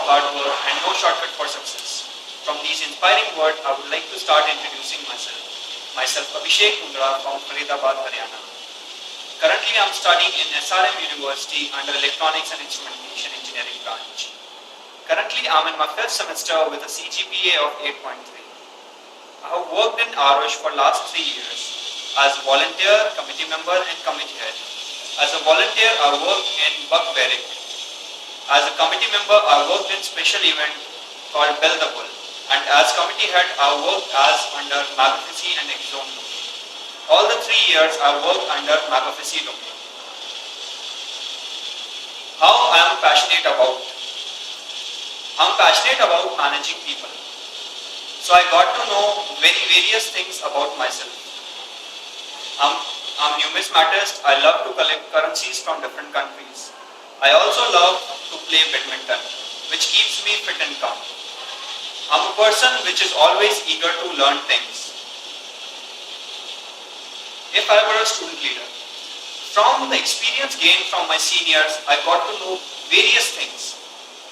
hard work and no shortcut for success. From these inspiring words, I would like to start introducing myself. Myself Abhishek Mundra from Faridabad, Haryana. Currently, I am studying in SRM University under Electronics and Instrumentation Engineering branch. Currently, I am in my 5th semester with a CGPA of 8.3. I have worked in Aarush for last 3 years as volunteer, committee member and committee head. As a volunteer, I worked in Buck Barrack. As a committee member, I worked in special event called Bell the Bull. And as committee head, I worked as under McAfee and Exxon domain. All the 3 years, I worked under McAfee domain. How I am passionate about? I am passionate about managing people. So I got to know various things about myself. I'm numismatist. I love to collect currencies from different countries. I also love to play badminton, which keeps me fit and calm. I'm a person which is always eager to learn things. If I were a student leader, from the experience gained from my seniors, I got to know various things,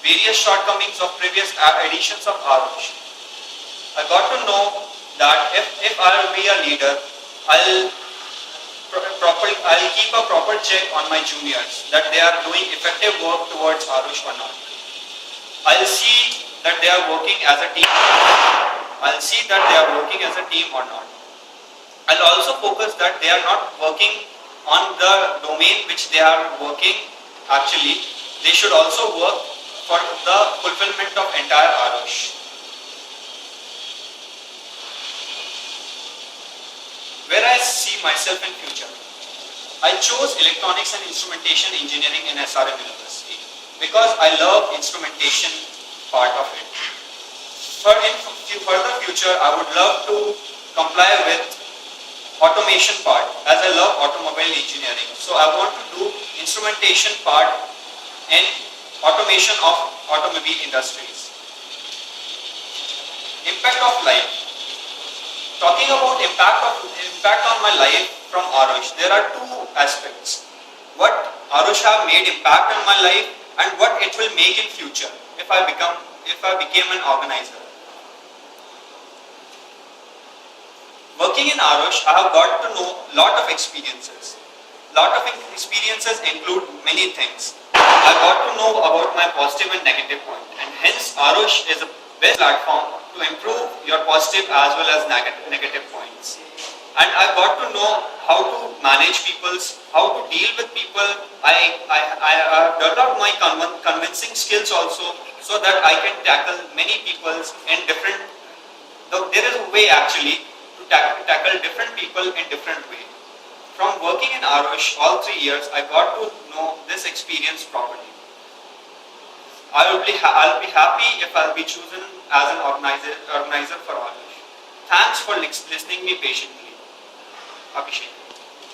various shortcomings of previous editions of Aarush. I got to know that if I will be a leader, I'll keep a proper check on my juniors that they are doing effective work towards Aarush or not. I'll see that they are working as a team. I'll see that they are working as a team or not. I'll also focus that they are not working on the domain which they are working. Actually, they should also work for the fulfillment of entire Aarush. Where I see myself in future. I chose Electronics and Instrumentation Engineering in SRM University because I love instrumentation part of it. In further future, I would love to comply with automation part as I love automobile engineering. So I want to do instrumentation part in automation of automobile industries. Impact of life. Talking about impact on my life from Aarush, there are 2 aspects. What Aarush have made impact on my life and what it will make in future if I became an organizer. Working in Aarush, I have got to know lot of experiences. Lot of experiences include many things. I got to know about my positive and negative point, and hence Aarush is a best platform to improve your positive as well as negative points. And I got to know how to manage people's, how to deal with people. I have developed my convincing skills also so that I can tackle many people's in different, there is a way actually to tackle different people in different way. From working in Aarush all 3 years, I got to know this experience properly. I'll be happy if I'll be chosen as an organizer for Aarush. Thanks for listening me patiently. Abhishek.